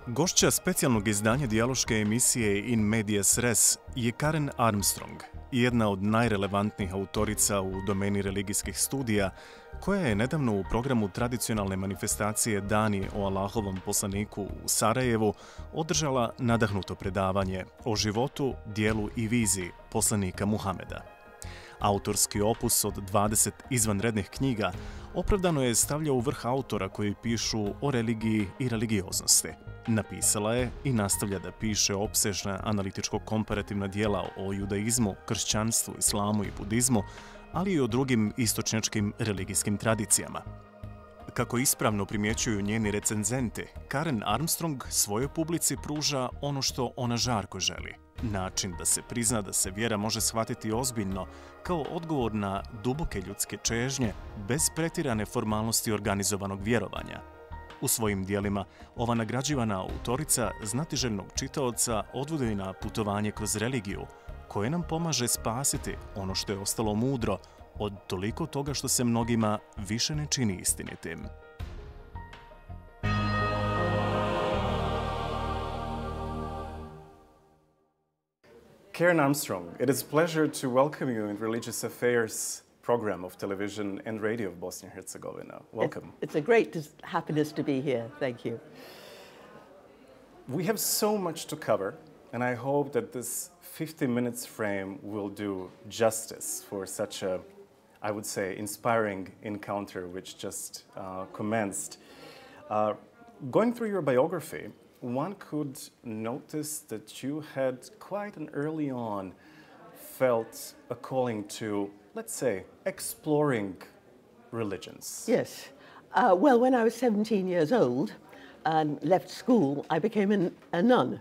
Gošća specijalnog izdanja dijaloške emisije In medias res je Karen Armstrong, jedna od najrelevantnijih autorica u domeni religijskih studija, koja je nedavno u programu tradicionalne manifestacije Dani o Allahovom Poslaniku u Sarajevu održala nadahnuto predavanje o životu, dijelu i viziji poslanika Muhameda. Autorski opus od 20 izvanrednih knjiga opravdano je stavljao u vrh autora koji pišu o religiji i religioznosti. Napisala je i nastavlja da piše opsežna analitičko-komparativna dijela o judaizmu, kršćanstvu, islamu i budizmu, ali i o drugim istočnjačkim religijskim tradicijama. Kako ispravno primjećuju njeni recenzenti, Karen Armstrong svojoj publici pruža ono što ona žarko želi. Način da se prizna da se vjera može shvatiti ozbiljno kao odgovor na duboke ljudske čežnje bez pretirane formalnosti organizovanog vjerovanja. U svojim dijelima ova nagrađivana autorica znatiželjnog čitaoca odvodi na putovanje kroz religiju, koje nam pomaže spasiti ono što je ostalo mudro od toliko toga što se mnogima više ne čini istinitim. Karen Armstrong, it is a pleasure to welcome you in Religious Affairs program of television and radio of Bosnia and Herzegovina. Welcome. It's a great happiness to be here. Thank you. We have so much to cover, and I hope that this 50 minutes frame will do justice for such a, I would say, inspiring encounter which just commenced. Going through your biography, one could notice that you had quite an early on felt a calling to, let's say, exploring religions. Yes. Well, when I was 17 years old and left school, I became a nun.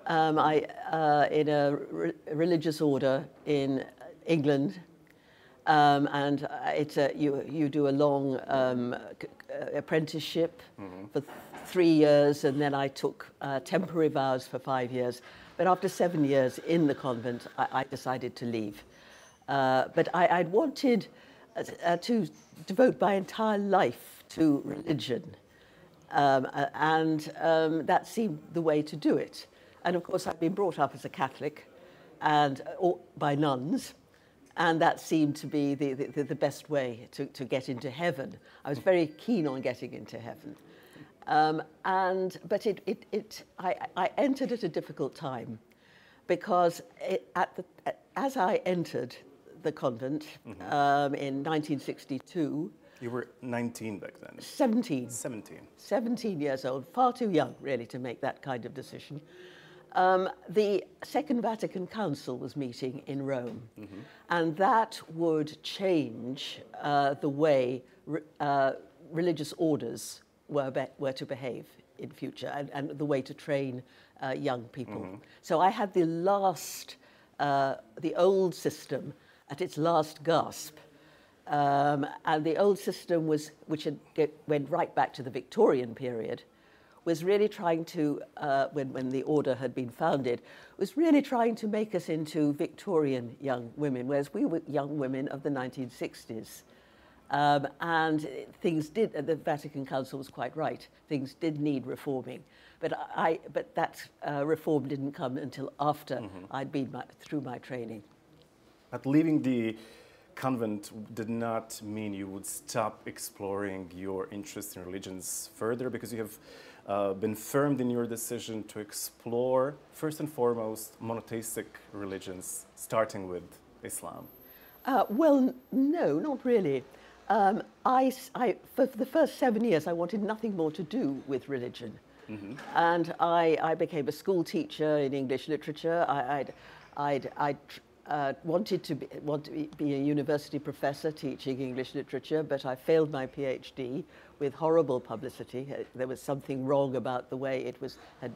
In a religious order in England, and you do a long apprenticeship for 3 years, and then I took temporary vows for 5 years. But after 7 years in the convent, I decided to leave. But I'd wanted to devote my entire life to religion, and that seemed the way to do it. And of course, I'd been brought up as a Catholic and by nuns, and that seemed to be the best way to get into heaven. I was very keen on getting into heaven. But I entered at a difficult time, because as I entered the convent in 1962... You were 19 back then? 17. 17. 17 years old, far too young, really, to make that kind of decision. The Second Vatican Council was meeting in Rome, and that would change the way religious orders were to behave in future, and the way to train young people. So I had the old system at its last gasp. And the old system which went right back to the Victorian period, was really trying to, when the order had been founded, was really trying to make us into Victorian young women, whereas we were young women of the 1960s. And things did, the Vatican Council was quite right, things did need reforming. But that reform didn't come until after I'd been through my training. But leaving the convent did not mean you would stop exploring your interest in religions further, because you have been firm in your decision to explore, first and foremost, monotheistic religions, starting with Islam. Well, no, not really. For the first 7 years, I wanted nothing more to do with religion. And I became a school teacher in English literature. I wanted to be a university professor teaching English literature, but I failed my PhD with horrible publicity. There was something wrong about the way it had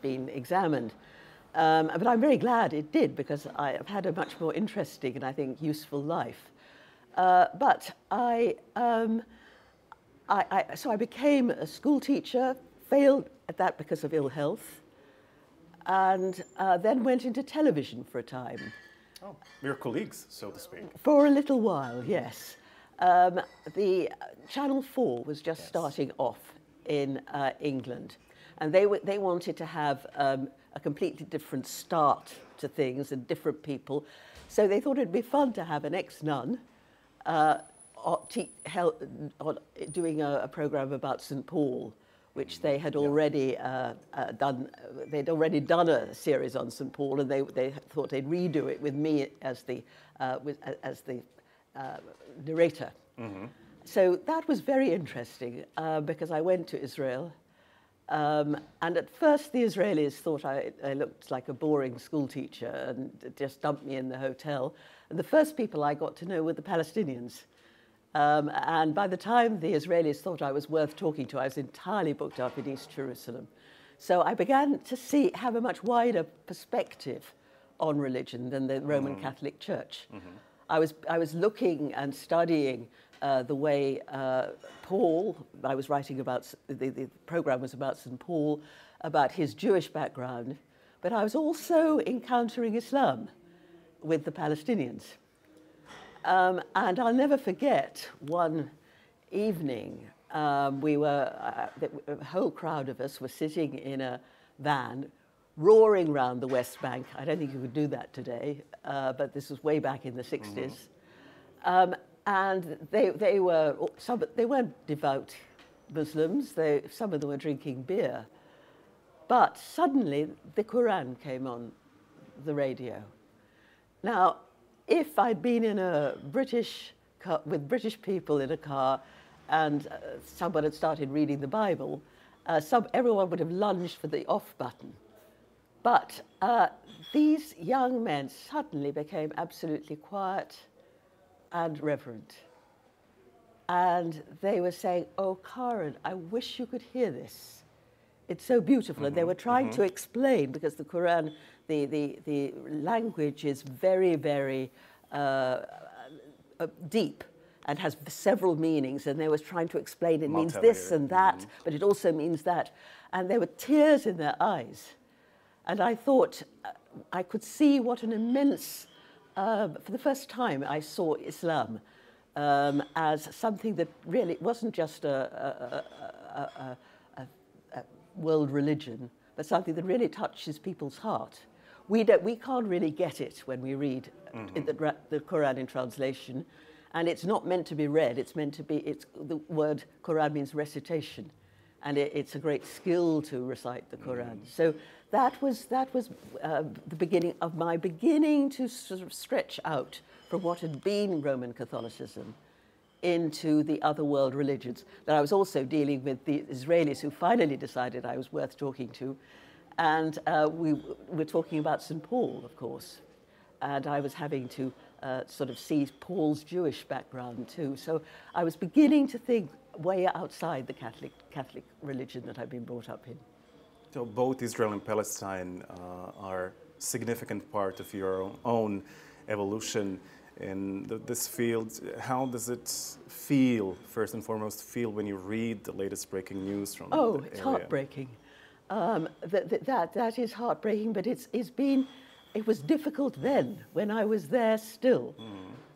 been examined. But I'm very glad it did, because I've had a much more interesting and I think useful life. So I became a school teacher, failed at that because of ill health, and then went into television for a time. Oh, we were colleagues, so to speak. For a little while, yes. The Channel 4 was just starting off in England, and they wanted to have a completely different start to things and different people. So they thought it'd be fun to have an ex-nun doing a program about St. Paul, which they had already done. They'd already done a series on St. Paul, and they thought they'd redo it with me as the narrator. Mm-hmm. So that was very interesting, because I went to Israel. And at first the Israelis thought I looked like a boring school teacher and just dumped me in the hotel. And the first people I got to know were the Palestinians. And by the time the Israelis thought I was worth talking to, I was entirely booked up in East Jerusalem. So I began to have a much wider perspective on religion than the Roman Catholic Church. Mm-hmm. I was looking and studying the way Paul, I was writing about, the program was about St. Paul, about his Jewish background, but I was also encountering Islam with the Palestinians. And I'll never forget one evening, a whole crowd of us were sitting in a van, roaring round the West Bank. I don't think you could do that today, but this was way back in the 60s. Mm-hmm. And they weren't devout Muslims. Some of them were drinking beer. But suddenly the Quran came on the radio. Now, if I'd been in a British car, with British people in a car, and someone had started reading the Bible, everyone would have lunged for the off button. But these young men suddenly became absolutely quiet and reverent. And they were saying, "Oh, Karen, I wish you could hear this. It's so beautiful." Mm-hmm, and they were trying to explain, because the Quran, the language is very, very deep and has several meanings. And they were trying to explain it means this and that, but it also means that. And there were tears in their eyes. And I thought, I could see what an immense, for the first time, I saw Islam as something that really wasn't just a world religion, but something that really touches people's heart. We can't really get it when we read the Quran in translation, and it's not meant to be read. It's meant to be. The word Quran means recitation, and it's a great skill to recite the Quran. So that was the beginning of my beginning to sort of stretch out from what had been Roman Catholicism into the other world religions. But I was also dealing with the Israelis, who finally decided I was worth talking to. And we were talking about St. Paul, of course. And I was having to sort of see Paul's Jewish background too. So I was beginning to think way outside the Catholic religion that I've been brought up in. So both Israel and Palestine are significant part of your own evolution in this field. How does it feel, first and foremost, when you read the latest breaking news from the area? It's heartbreaking. That is heartbreaking, but it was difficult then, when I was there still,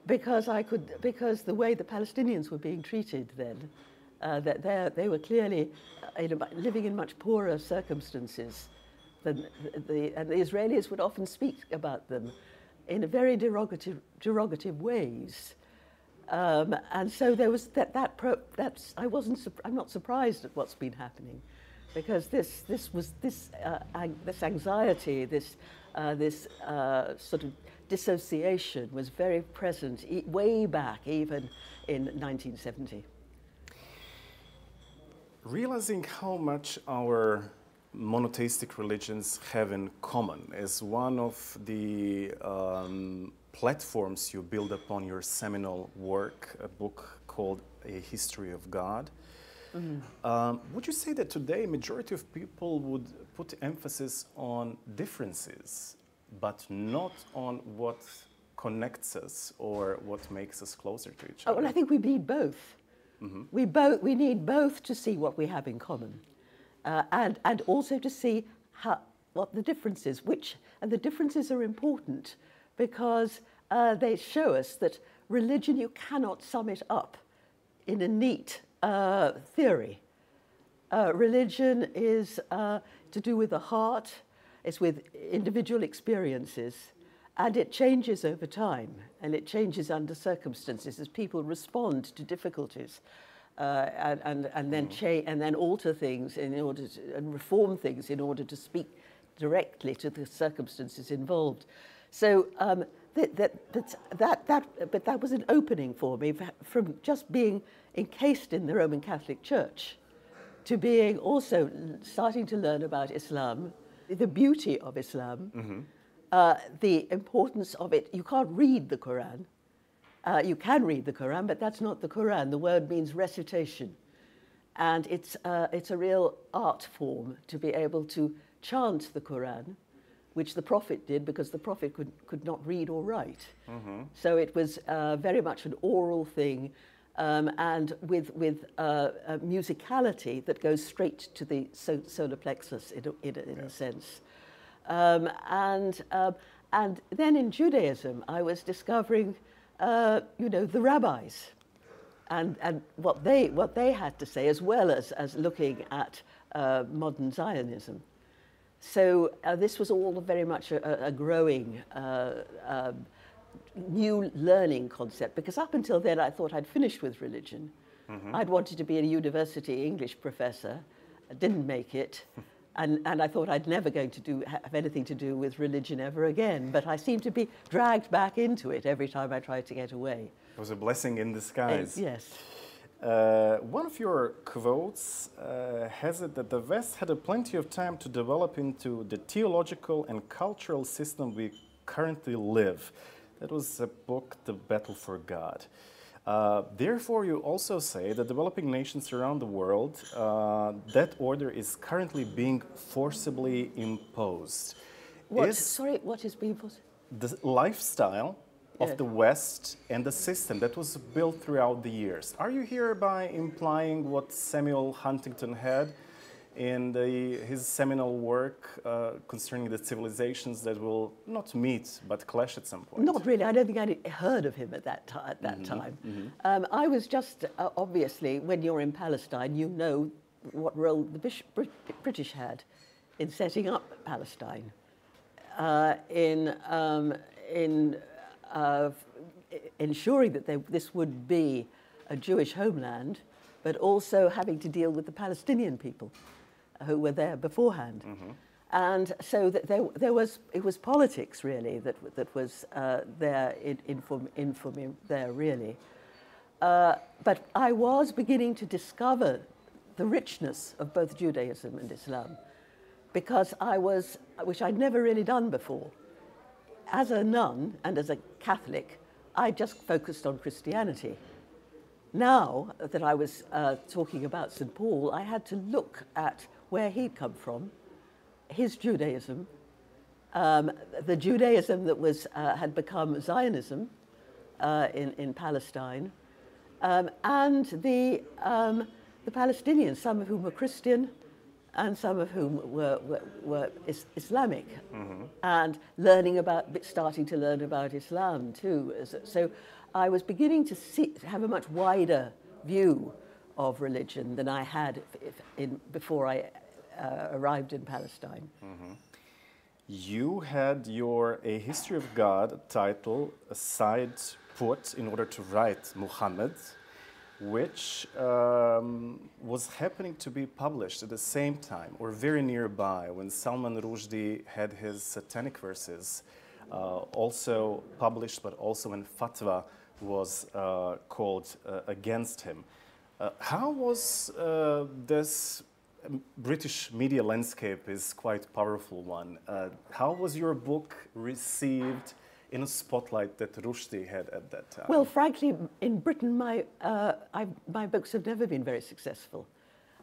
because the way the Palestinians were being treated then, that they were clearly living in much poorer circumstances than and the Israelis would often speak about them in a very derogative ways. And so there was I'm not surprised at what's been happening, because this anxiety, this sort of dissociation was very present way back, even in 1970. Realizing how much our monotheistic religions have in common is one of the platforms you build upon your seminal work, a book called A History of God. Would you say that today majority of people would put emphasis on differences, but not on what connects us or what makes us closer to each other? Well, I think we need both. We need both to see what we have in common, and also to see what the difference is. And the differences are important because they show us that religion, you cannot sum it up in a neat theory. Religion is to do with the heart, it's with individual experiences, and it changes over time, and it changes under circumstances as people respond to difficulties, and then alter things in order to, and reform things in order to speak directly to the circumstances involved. So but that was an opening for me from just being encased in the Roman Catholic Church to being also starting to learn about Islam, the beauty of Islam, the importance of it. You can't read the Quran. You can read the Quran, but that's not the Quran. The word means recitation. And it's a real art form to be able to chant the Quran, which the Prophet did because the Prophet could not read or write. So it was very much an oral thing, and with a musicality that goes straight to the solar plexus in a sense. And then in Judaism, I was discovering, the rabbis and what they had to say, as well as looking at modern Zionism. So this was all very much a growing new learning concept, because up until then I thought I'd finished with religion. I'd wanted to be a university English professor. I didn't make it. And I thought I'd never going to have anything to do with religion ever again. But I seemed to be dragged back into it every time I tried to get away. It was a blessing in disguise. Yes. One of your quotes has it that the West had plenty of time to develop into the theological and cultural system we currently live. That was a book, The Battle for God. Therefore, you also say that developing nations around the world, that order is currently being forcibly imposed. What is being forced? The lifestyle of the West and the system that was built throughout the years. Are you hereby implying what Samuel Huntington had in his seminal work concerning the civilizations that will not meet but clash at some point? Not really. I don't think I'd heard of him at that time. I was just, obviously, when you're in Palestine, you know what role the British had in setting up Palestine, in ensuring that this would be a Jewish homeland, but also having to deal with the Palestinian people who were there beforehand. And so that it was politics, really, that was there in there, really. But I was beginning to discover the richness of both Judaism and Islam, because which I'd never really done before. As a nun and as a Catholic, I just focused on Christianity. Now that I was talking about St. Paul, I had to look at where he'd come from, his Judaism, the Judaism that had become Zionism in Palestine, and the Palestinians, some of whom were Christian, and some of whom were Islamic, and starting to learn about Islam too. So I was beginning to have a much wider view of religion than I had before I arrived in Palestine. You had A History of God title aside put in order to write Muhammad, which was happening to be published at the same time or very nearby when Salman Rushdie had his satanic verses also published, but also when fatwa was called against him. How was this British media landscape is quite a powerful one. How was your book received in a spotlight that Rushdie had at that time? Well, frankly, in Britain, my books have never been very successful.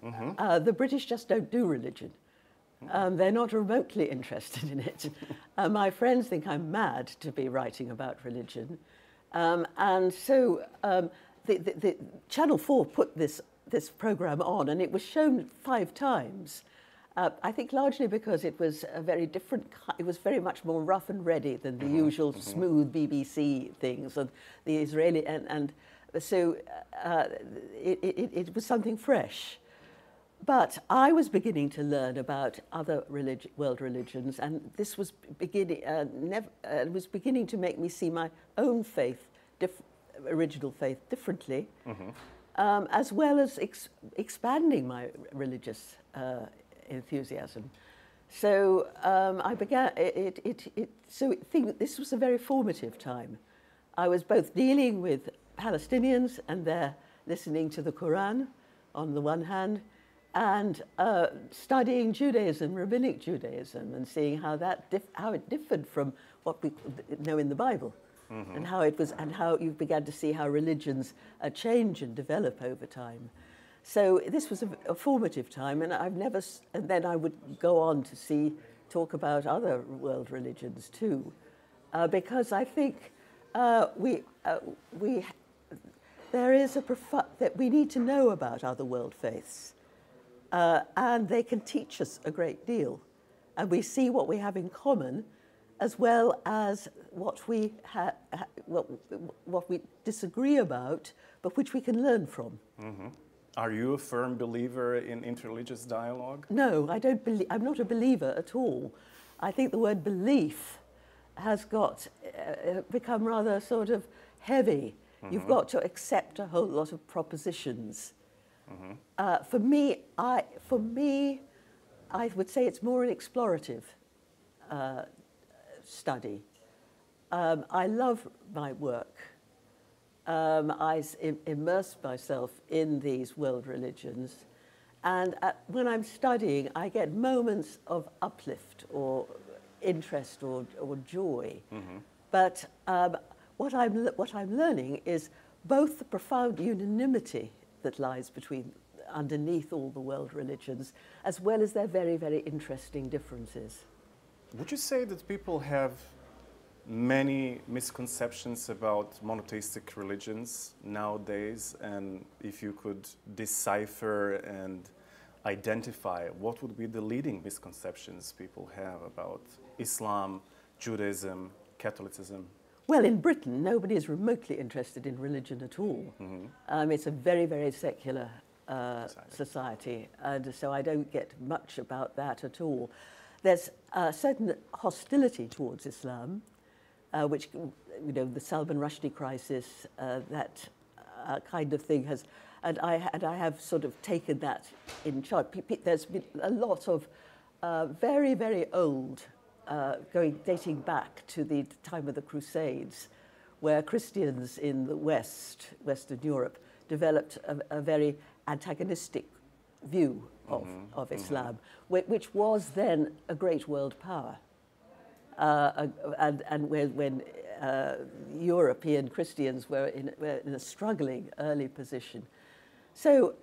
The British just don't do religion. They're not remotely interested in it. My friends think I'm mad to be writing about religion. And so the Channel 4 put this program on, and it was shown 5 times. I think largely because it was a very different, it was very much more rough and ready than the usual smooth BBC things and the Israeli, and so it was something fresh. But I was beginning to learn about other world religions, and this was beginning to make me see my own faith, original faith, differently, as well as expanding my religious enthusiasm. So I began. This was a very formative time. I was both dealing with Palestinians and their listening to the Quran, on the one hand, and studying Judaism, rabbinic Judaism, and seeing how it differed from what we know in the Bible, and how it was, and how you began to see how religions change and develop over time. So this was a formative time, and and then I would go on to talk about other world religions too, because I think there is that we need to know about other world faiths. And they can teach us a great deal. And we see what we have in common, as well as what we disagree about, but which we can learn from. Are you a firm believer in interreligious dialogue? No, I'm not a believer at all. I think the word belief has become rather sort of heavy. You've got to accept a whole lot of propositions. For me, I would say it's more an explorative study. I love my work. I immerse myself in these world religions, and when I'm studying, I get moments of uplift or interest or joy. But what I'm learning is both the profound unanimity that lies underneath all the world religions, as well as their very, very interesting differences. Would you say that people have many misconceptions about monotheistic religions nowadays, and if you could decipher and identify what would be the leading misconceptions people have about Islam, Judaism, Catholicism? Well, in Britain, nobody is remotely interested in religion at all. It's a very, very secular society, and so I don't get much about that at all. There's a certain hostility towards Islam, which, the Salman Rushdie crisis, that kind of thing has, and I have sort of taken that in charge. There's been a lot of very, very old, dating back to the time of the Crusades, where Christians in the Western Europe, developed a very antagonistic view of Islam, which was then a great world power. And when European Christians were in a struggling early position. So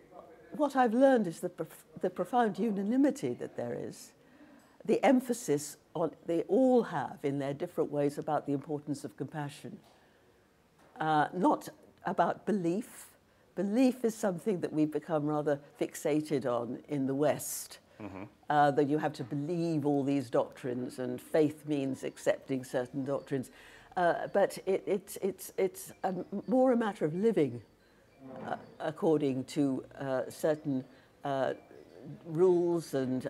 what I've learned is the profound unanimity that there is, the emphasis they all have in their different ways about the importance of compassion. Not about belief. Belief is something that we've become rather fixated on in the West. That you have to believe all these doctrines, and faith means accepting certain doctrines. But it's more a matter of living according to certain rules and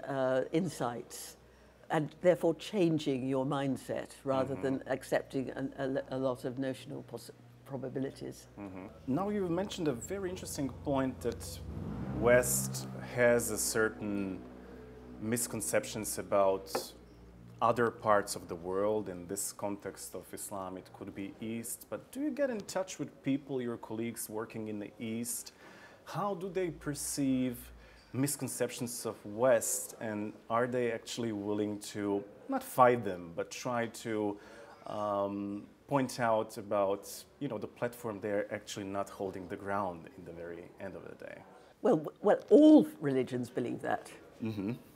insights, and therefore changing your mindset rather than accepting a lot of notional probabilities. Now you've mentioned a very interesting point that West has a certain misconceptions about other parts of the world. In this context of Islam, it could be East. But do you get in touch with people, your colleagues working in the East? How do they perceive misconceptions of West, and are they actually willing to not fight them, but try to point out about the platform they're actually not holding the ground in the very end of the day? Well, all religions believe that,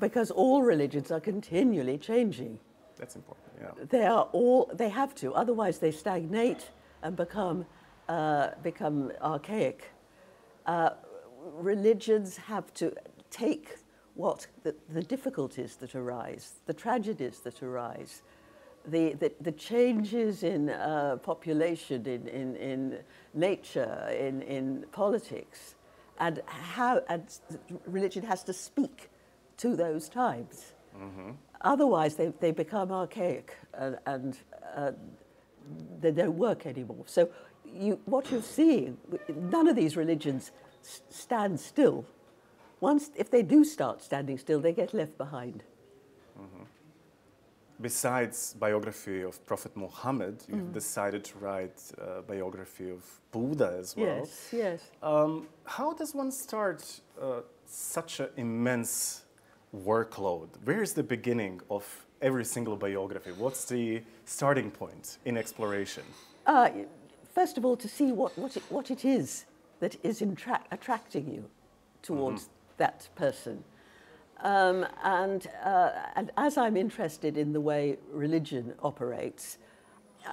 because all religions are continually changing. That's important, yeah. They have to, otherwise they stagnate and become archaic. Religions have to take what the difficulties that arise, the tragedies that arise, the changes in population, in nature, in politics, and religion has to speak to those times. Otherwise, they become archaic and they don't work anymore. So what you're seeing, none of these religions stand still. If they do start standing still, they get left behind. Besides biography of Prophet Muhammad, you've decided to write a biography of Buddha as well. Yes. How does one start such an immense workload? Where is the beginning of every single biography? What's the starting point in exploration? First of all, to see what it is that is attracting you towards that person. And as I'm interested in the way religion operates,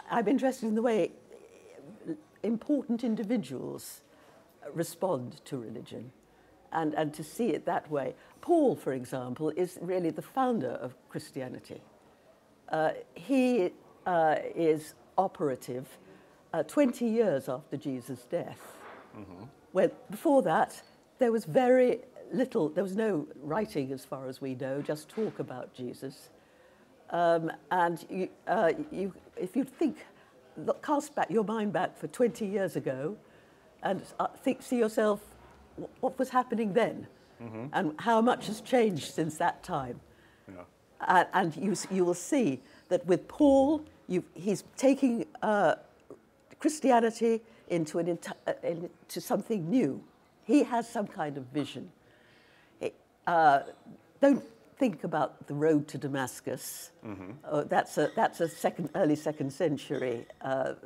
I'm interested in the way important individuals respond to religion, and to see it that way. Paul, for example, is really the founder of Christianity. He is operative 20 years after Jesus' death. Where before that, there was very little, there was no writing as far as we know, just talk about Jesus. And if you cast back your mind back for 20 years ago and see yourself, what was happening then? And how much has changed since that time? Yeah. And you will see that with Paul, he's taking Christianity into something new. He has some kind of vision. Don't think about the road to Damascus. That's a early second century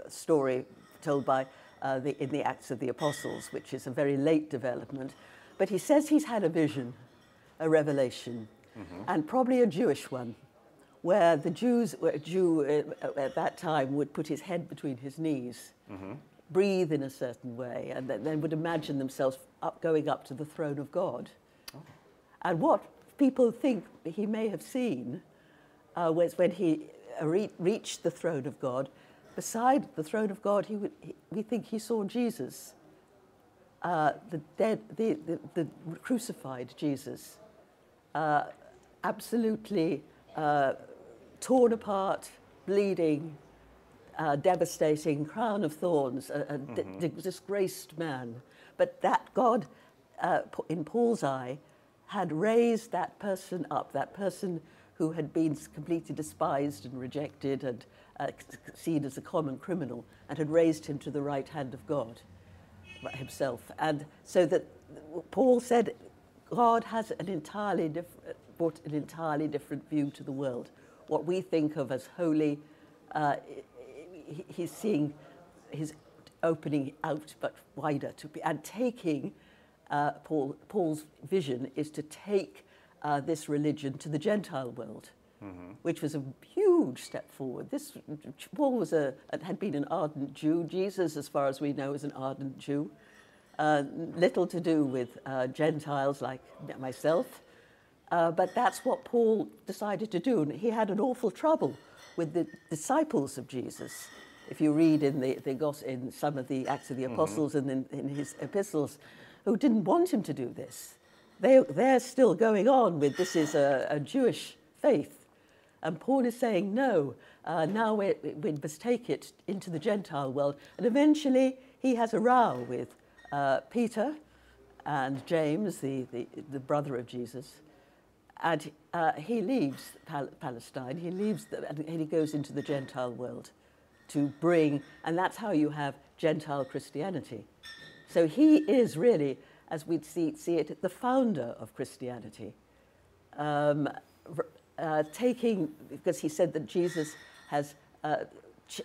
story told by in the Acts of the Apostles, which is a very late development. But he says he's had a vision, a revelation, and probably a Jewish one, where a Jew at that time would put his head between his knees, breathe in a certain way, and then would imagine themselves going up to the throne of God. And what people think he may have seen was when he reached the throne of God. Beside the throne of God, we think he saw Jesus, the crucified Jesus, absolutely torn apart, bleeding, devastating, crown of thorns, a disgraced man. But that God, in Paul's eye, had raised that person up, that person who had been completely despised and rejected and seen as a common criminal, and had raised him to the right hand of God himself. And so that Paul said God has brought an entirely different view to the world. What we think of as holy, he's seeing his opening out but wider, and taking Paul's vision is to take this religion to the Gentile world, which was a huge step forward. Paul had been an ardent Jew. Jesus, as far as we know, is an ardent Jew. Little to do with Gentiles like myself, but that's what Paul decided to do. And he had an awful trouble with the disciples of Jesus. If you read in some of the Acts of the Apostles and in his epistles, who didn't want him to do this. They're still going on with this is a Jewish faith. And Paul is saying, no, now we must take it into the Gentile world. And eventually he has a row with Peter and James, the brother of Jesus. And he leaves Palestine, he leaves and he goes into the Gentile world to bring, and that's how you have Gentile Christianity. So he is really, as we'd see it, the founder of Christianity, because he said that Jesus has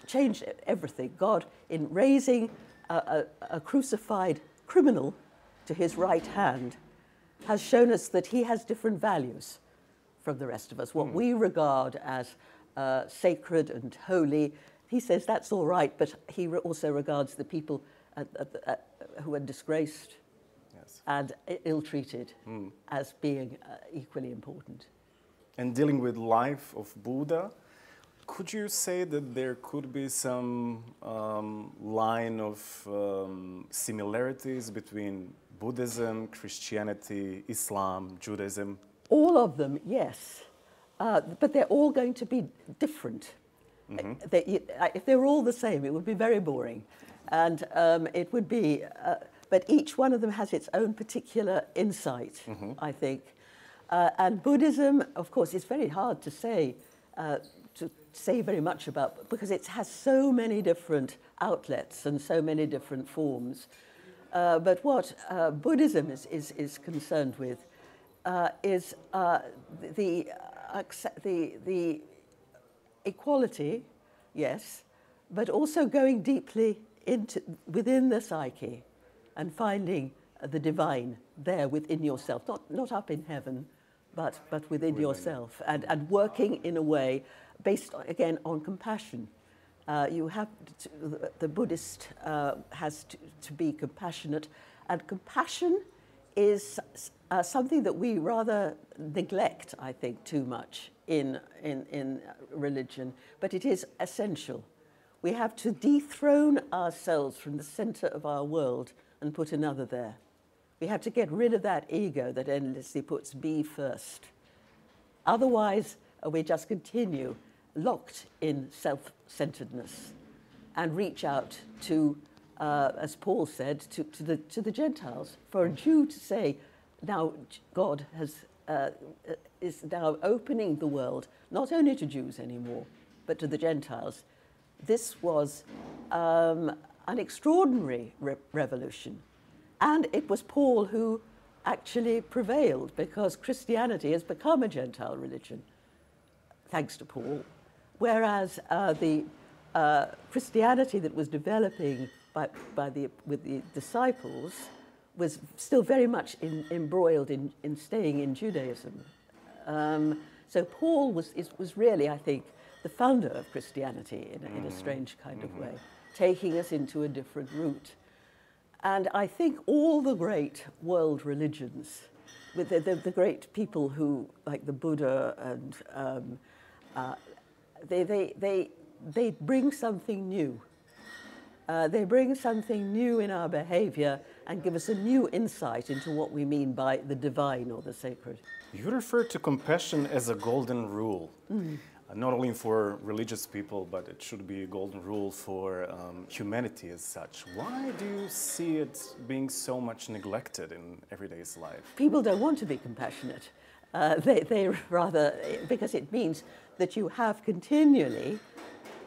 changed everything. God, in raising a crucified criminal, to his right hand, has shown us that he has different values from the rest of us. What we regard as sacred and holy, he says that's all right, but he also regards the people who are disgraced and ill-treated as being equally important. And dealing with life of Buddha, could you say that there could be some line of similarities between Buddhism, Christianity, Islam, Judaism? All of them, yes. But they're all going to be different. If they were all the same, it would be very boring. And it would be, but each one of them has its own particular insight, I think. And Buddhism, of course, it's very hard to say very much about, because it has so many different outlets and so many different forms. But what Buddhism is concerned with is the equality, yes, but also going deeply within the psyche and finding the divine there within yourself, not up in heaven, but within yourself, and working in a way based, again, on compassion. You have the Buddhist has to be compassionate, and compassion is something that we rather neglect, I think, too much in religion, but it is essential. We have to dethrone ourselves from the center of our world and put another there. We have to get rid of that ego that endlessly puts me first. Otherwise, we just continue locked in self-centeredness and reach out to, as Paul said, to the Gentiles. For a Jew to say, now God is now opening the world, not only to Jews anymore, but to the Gentiles. This was an extraordinary revolution. And it was Paul who actually prevailed, because Christianity has become a Gentile religion, thanks to Paul. Whereas the Christianity that was developing with the disciples was still very much embroiled in staying in Judaism. So Paul was really, I think, the founder of Christianity in a strange kind of way, taking us into a different route. And I think all the great world religions, with the great people who, like the Buddha, and they bring something new. They bring something new in our behavior and give us a new insight into what we mean by the divine or the sacred. You refer to compassion as a golden rule, not only for religious people, but it should be a golden rule for humanity as such. Why do you see it being so much neglected in everyday life? People don't want to be compassionate. They rather, because it means that you have continually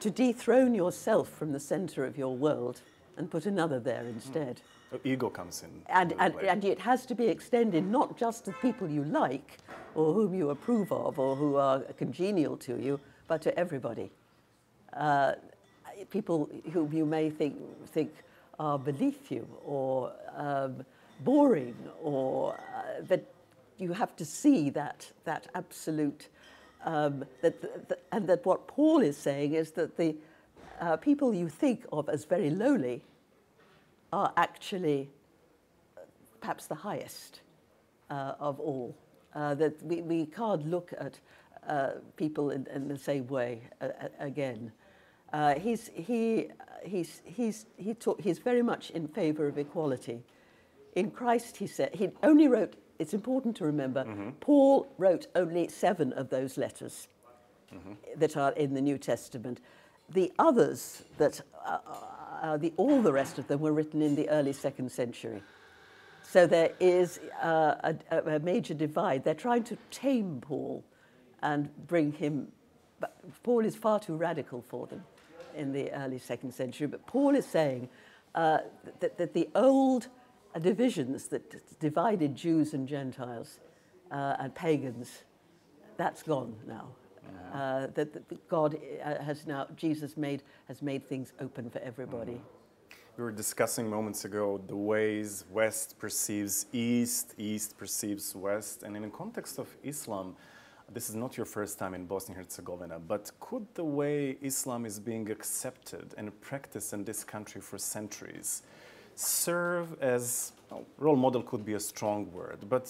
to dethrone yourself from the center of your world and put another there instead. So ego comes in. And it has to be extended not just to people you like or whom you approve of or who are congenial to you, but to everybody. People whom you may think are beneath you or boring, or that you have to see that absolute, and that what Paul is saying is that the people you think of as very lowly are actually perhaps the highest of all. That we can't look at people in the same way again. He's very much in favor of equality. In Christ, he said, he only wrote, it's important to remember, Paul wrote only 7 of those letters that are in the New Testament. The others, all the rest of them were written in the early 2nd century. So there is a major divide. They're trying to tame Paul and bring him, but Paul is far too radical for them in the early 2nd century. But Paul is saying that the old divisions that divided Jews and Gentiles and pagans, that's gone now. That God has now, Jesus has made things open for everybody. We were discussing moments ago the ways West perceives East, East perceives West, and in the context of Islam, this is not your first time in Bosnia and Herzegovina, but could the way Islam is being accepted and practiced in this country for centuries serve as, well, role model could be a strong word, but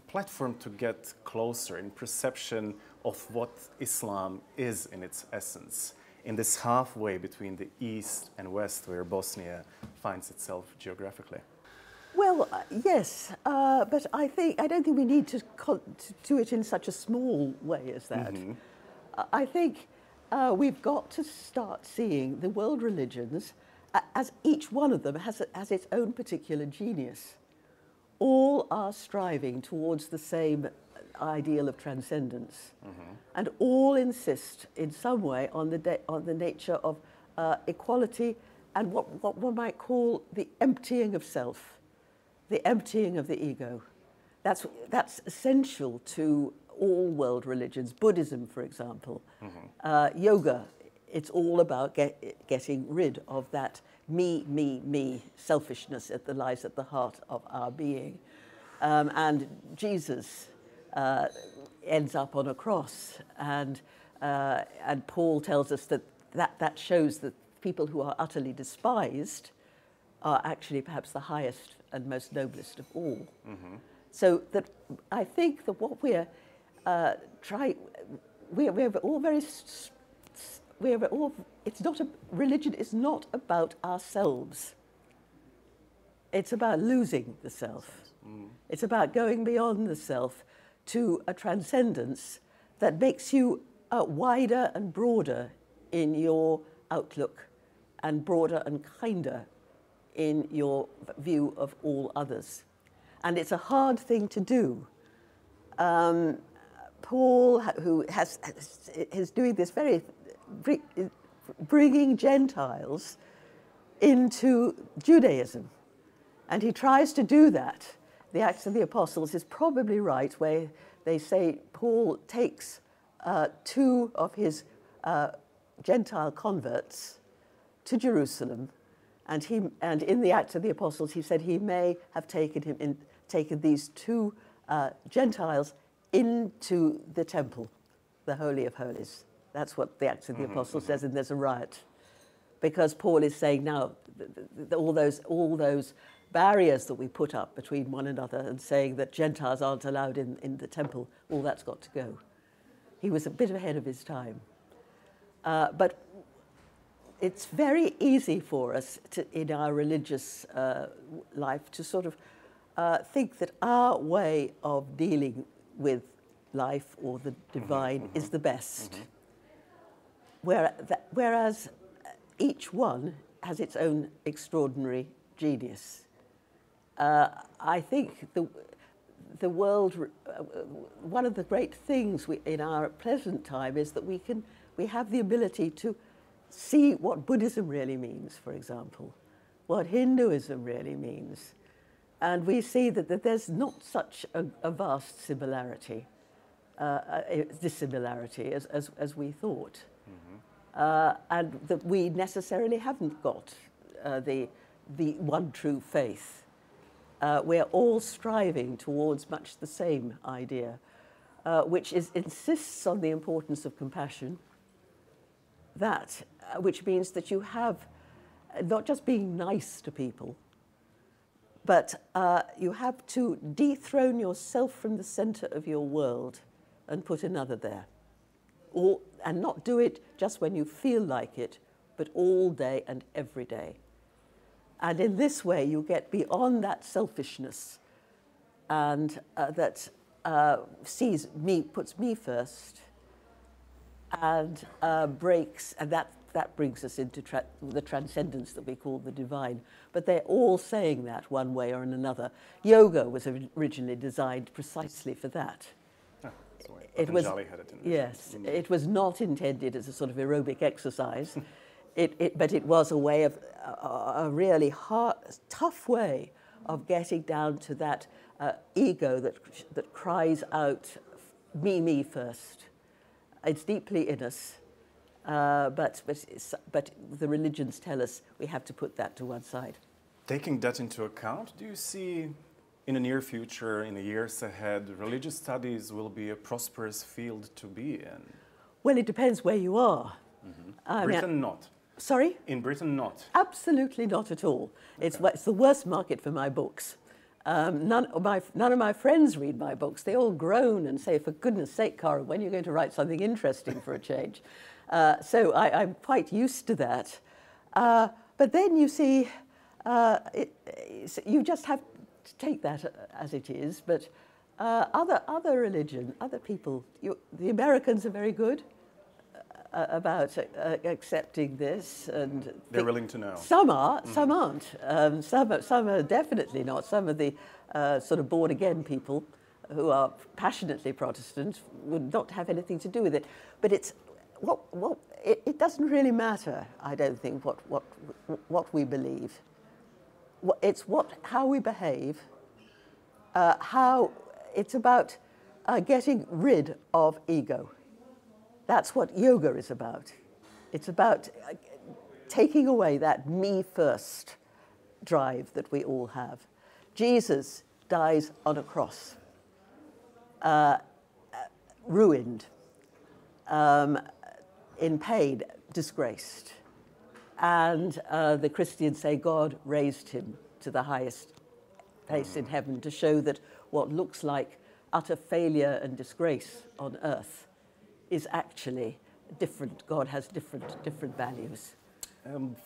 platform to get closer in perception of what Islam is in its essence, in this halfway between the East and West where Bosnia finds itself geographically? Well, yes, but I don't think we need to do it in such a small way as that. Mm-hmm. I think we've got to start seeing the world religions as each one of them has its own particular genius. All are striving towards the same ideal of transcendence, mm-hmm. and all insist in some way on the nature of equality and what one might call the emptying of self, the emptying of the ego. That's essential to all world religions. Buddhism, for example, mm-hmm. Yoga, it's all about getting rid of that me selfishness that lies at the heart of our being. And Jesus ends up on a cross, and Paul tells us that shows that people who are utterly despised are actually perhaps the highest and most noblest of all. Mm-hmm. So that I think that what we're it's not religion is not about ourselves. It's about losing the self. Mm. It's about going beyond the self to a transcendence that makes you wider and broader in your outlook and broader and kinder in your view of all others. And it's a hard thing to do. Paul, who is doing this bringing Gentiles into Judaism. And he tries to do that. The Acts of the Apostles is probably right, where they say Paul takes two of his Gentile converts to Jerusalem, and in the Acts of the Apostles he said he may have taken these two Gentiles into the temple, the Holy of Holies. That's what the Acts of the Apostles says, and there's a riot. Because Paul is saying now, all those barriers that we put up between one another and saying that Gentiles aren't allowed in the temple, all that's got to go. He was a bit ahead of his time. But it's very easy for us in our religious life to sort of think that our way of dealing with life or the divine is the best. Whereas each one has its own extraordinary genius. I think the world, one of the great things in our present time is that we have the ability to see what Buddhism really means, for example, what Hinduism really means. And we see that there's not such a vast similarity, dissimilarity as we thought. And that we necessarily haven't got the one true faith. We're all striving towards much the same idea, which insists on the importance of compassion, which means that you have not just being nice to people, but you have to dethrone yourself from the center of your world and put another there. And not do it just when you feel like it, but all day and every day. And in this way, you get beyond that selfishness and that puts me first, and breaks, and that brings us into the transcendence that we call the divine. But they're all saying that one way or another. Yoga was originally designed precisely for that. It was, yes, it was not intended as a sort of aerobic exercise, but it was a way of a really tough way of getting down to that ego that cries out, me first. It's deeply in us, But the religions tell us we have to put that to one side. Taking that into account, do you see in the near future, in the years ahead, religious studies will be a prosperous field to be in? Well, it depends where you are. Britain, not. Sorry? In Britain, not. Absolutely not at all. It's the worst market for my books. None of my friends read my books. They all groan and say, for goodness sake, Karen, when are you going to write something interesting for a change? So I'm quite used to that. But then you see, you just have to take that as it is. But other religion, other people, the Americans are very good about accepting this, and they're willing to know. Some are, some aren't. Some are definitely not. Some of the sort of born again people who are passionately Protestant would not have anything to do with it. But it's it doesn't really matter, I don't think, what we believe. It's how we behave. How it's about getting rid of ego. That's what yoga is about. It's about taking away that me first drive that we all have. Jesus dies on a cross, ruined, in pain, disgraced. And the Christians say God raised him to the highest place in heaven to show that what looks like utter failure and disgrace on earth is actually different. God has different values.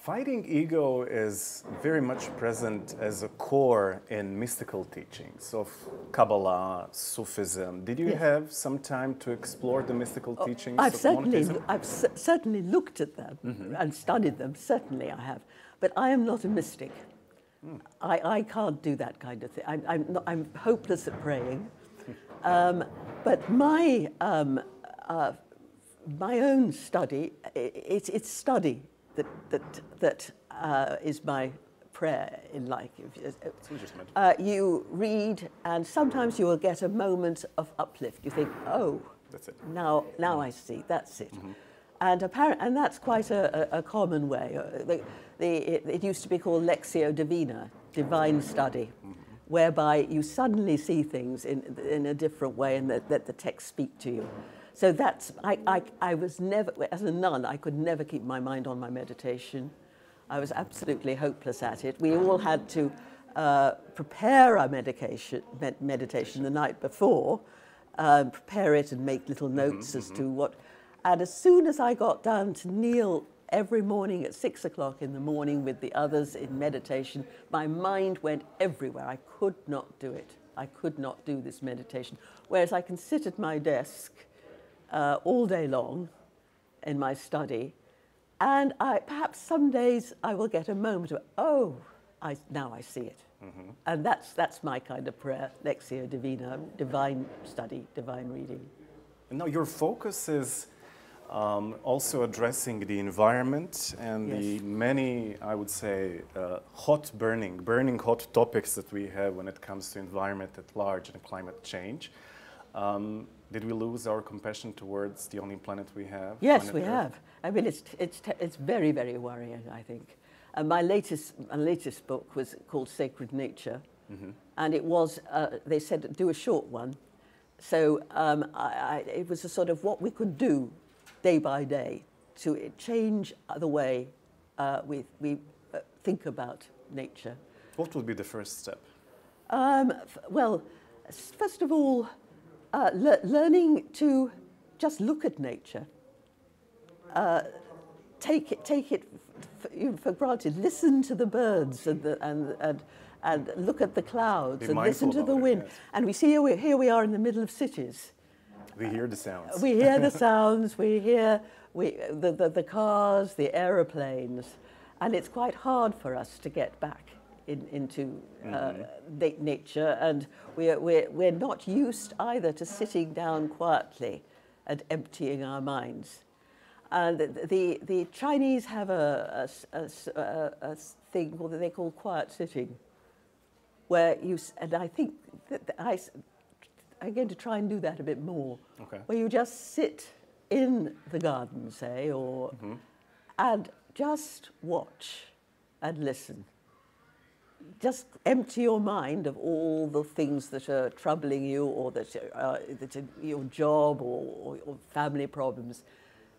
Fighting ego is very much present as a core in mystical teachings of Kabbalah, Sufism. Did you have some time to explore the mystical teachings of monotheism? I've certainly looked at them and studied them. Certainly I have. But I am not a mystic. I can't do that kind of thing. I'm hopeless at praying. But my own study, it's study that is my prayer in life. You read, and sometimes you will get a moment of uplift. You think, oh, that's it. Now I see. That's it. And that's quite a common way. It used to be called Lectio Divina, divine study, whereby you suddenly see things in a different way, and that the texts speak to you. So that's, I was never, as a nun, I could never keep my mind on my meditation. I was absolutely hopeless at it. We all had to prepare our meditation the night before, prepare it and make little notes as to what, and as soon as I got down to kneel every morning at 6 o'clock in the morning with the others in meditation, my mind went everywhere. I could not do it. I could not do this meditation. Whereas I can sit at my desk all day long in my study, and perhaps some days I will get a moment of, now I see it. And that's my kind of prayer, Lectio Divina, divine study, divine reading. And now your focus is also addressing the environment and the many, I would say, burning hot topics that we have when it comes to environment at large and climate change. Did we lose our compassion towards the only planet we have? Yes, we have. I mean, it's very, very worrying, I think. My latest book was called Sacred Nature, and it was, they said, do a short one. So it was a sort of what we could do day by day to change the way we think about nature. What would be the first step? Well, first of all, learning to just look at nature. Take it for granted. Listen to the birds and look at the clouds and listen to the wind. Yes. And we see here we are in the middle of cities. We hear the sounds. We hear the sounds. We hear the cars, the aeroplanes, and it's quite hard for us to get back into nature. And we're not used either to sitting down quietly and emptying our minds. And the Chinese have a thing that they call quiet sitting, where and I think that I'm going to try and do that a bit more, where you just sit in the garden, say, or and just watch and listen. Just empty your mind of all the things that are troubling you, or that are your job or family problems.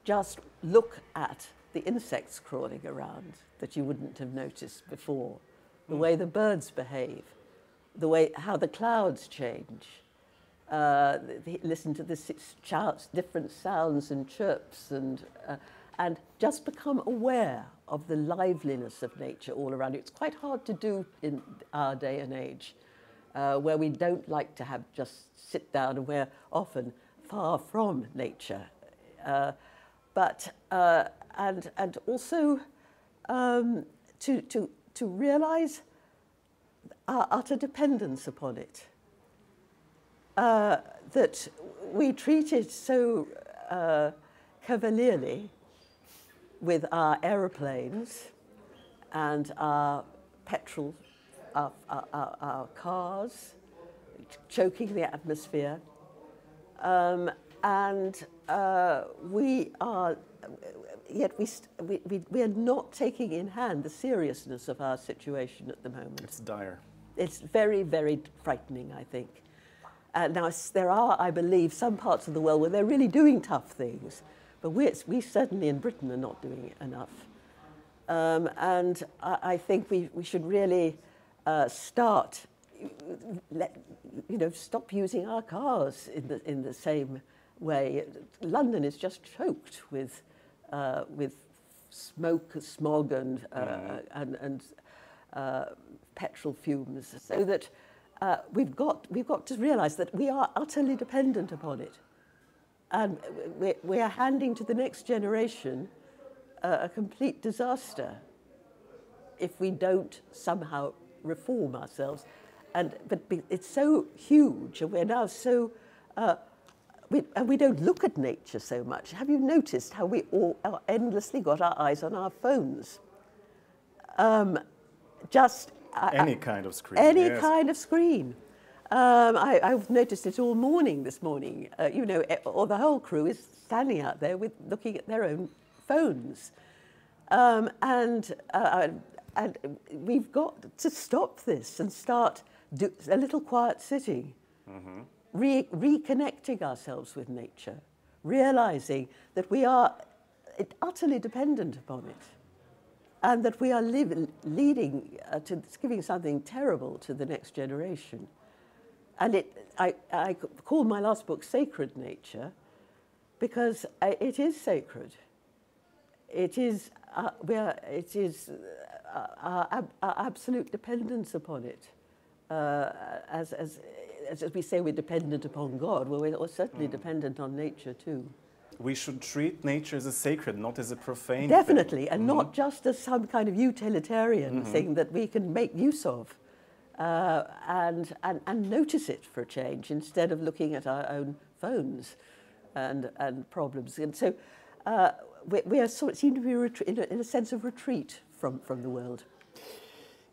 Just look at the insects crawling around that you wouldn't have noticed before, the way the birds behave, the way how the clouds change. Listen to the different sounds and chirps, and just become aware of the liveliness of nature all around you. It's quite hard to do in our day and age, where we don't like to have just sit down, and we're often far from nature. And also to realize our utter dependence upon it. That we treat it so cavalierly with our aeroplanes and our petrol, our cars, choking the atmosphere, yet we are not taking in hand the seriousness of our situation at the moment. It's dire. It's very, very frightening, I think. Now, there are, I believe, some parts of the world where they're really doing tough things, but we certainly in Britain are not doing it enough. And I think we should really stop using our cars in the same way. London is just choked with smoke, smog, and petrol fumes, so that we've got to realise that we are utterly dependent upon it, and we are handing to the next generation a complete disaster if we don't somehow reform ourselves. But it's so huge, and we're now so. We don't look at nature so much. Have you noticed how we all endlessly got our eyes on our phones? Any kind of screen. Any kind of screen. I've noticed it all morning this morning. Or the whole crew is standing out there looking at their own phones. And we've got to stop this and start a little quiet sitting. Reconnecting ourselves with nature, realizing that we are utterly dependent upon it, and that we are leading to giving something terrible to the next generation. And I call my last book Sacred Nature, because it is sacred. It is our absolute dependence upon it, as we say, we're dependent upon God. Well, we're certainly dependent on nature too. We should treat nature as a sacred, not as a profane Definitely, thing. and not just as some kind of utilitarian thing that we can make use of, and notice it for a change, instead of looking at our own phones and problems. And so we seem to be in a sense of retreat from the world.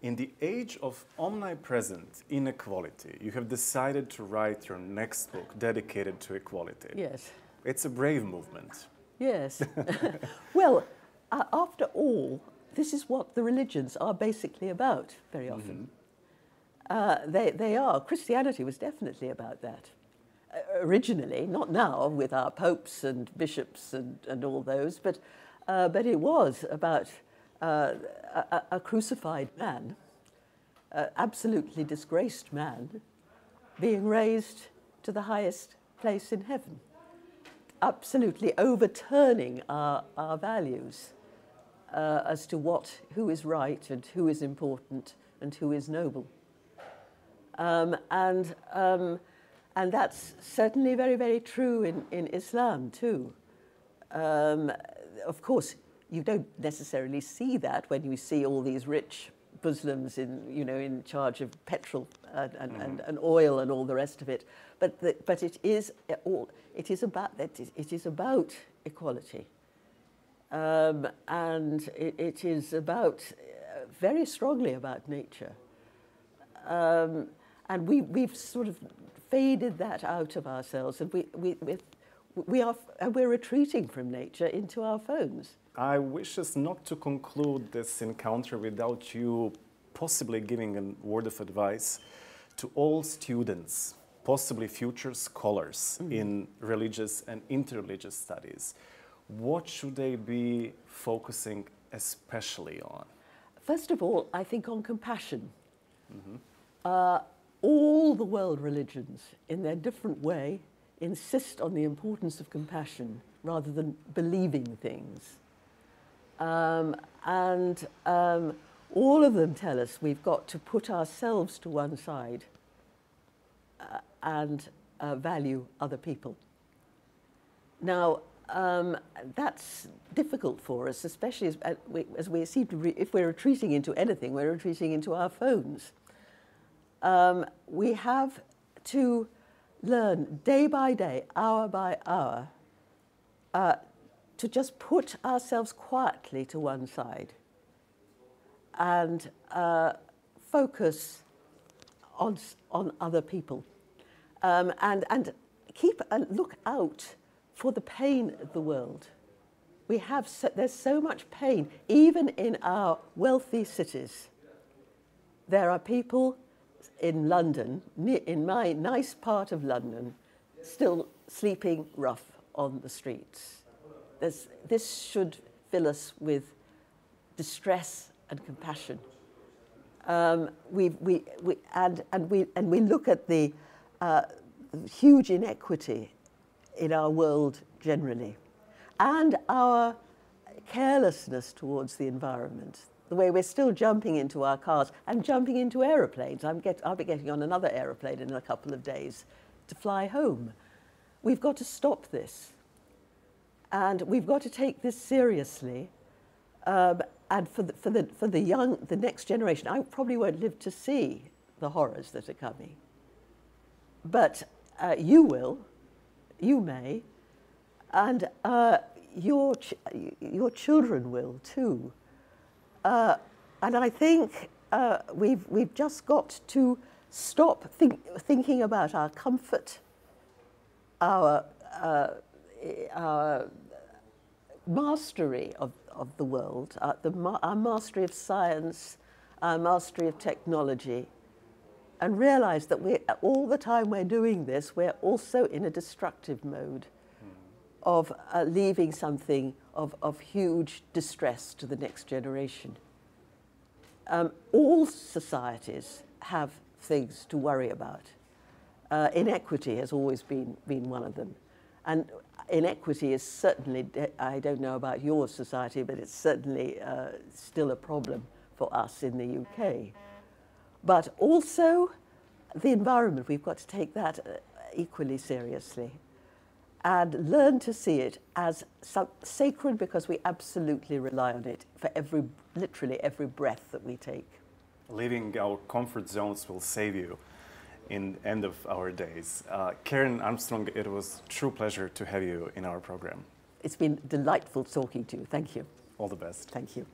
In the age of omnipresent inequality, you have decided to write your next book dedicated to equality. Yes. It's a brave movement. Yes. Well, after all, this is what the religions are basically about very often. They are. Christianity was definitely about that. Originally, not now with our popes and bishops and all those, but it was about a crucified man, absolutely disgraced man, being raised to the highest place in heaven, absolutely overturning our values as to who is right and who is important and who is noble. And that's certainly very, very true in Islam too. Of course, you don't necessarily see that when you see all these rich Muslims in charge of petrol and oil and all the rest of it. But it is about equality, and it is about very strongly about nature. And we've sort of faded that out of ourselves, and we're retreating from nature into our phones. I wish us not to conclude this encounter without you possibly giving a word of advice to all students, possibly future scholars in religious and interreligious studies. What should they be focusing especially on? First of all, I think on compassion. All the world religions, in their different way, insist on the importance of compassion rather than believing things. All of them tell us we've got to put ourselves to one side and value other people. Now, that's difficult for us, especially as we seem to, if we're retreating into anything, we're retreating into our phones. We have to learn day by day, hour by hour, to just put ourselves quietly to one side and focus on other people, and keep a look out for the pain of the world. There's so much pain, even in our wealthy cities. There are people in London, in my nice part of London, still sleeping rough on the streets. This should fill us with distress and compassion. We look at the huge inequity in our world generally, and our carelessness towards the environment. The way we're still jumping into our cars and jumping into aeroplanes. I'll be getting on another aeroplane in a couple of days to fly home. We've got to stop this. And we've got to take this seriously. And for the next generation, I probably won't live to see the horrors that are coming. But you will, you may, and your children will too. And I think we've just got to stop thinking about our comfort, our mastery of the world, our mastery of science, our mastery of technology, and realize that all the time we're doing this, we're also in a destructive mode of leaving something of huge distress to the next generation. All societies have things to worry about. Inequity has always been one of them. And inequity is certainly, I don't know about your society, but it's certainly still a problem for us in the UK. But also the environment, we've got to take that equally seriously and learn to see it as sacred, because we absolutely rely on it for literally every breath that we take. Leaving our comfort zones will save you in the end of our days. Karen Armstrong, it was a true pleasure to have you in our program. It's been delightful talking to you. Thank you. All the best. Thank you.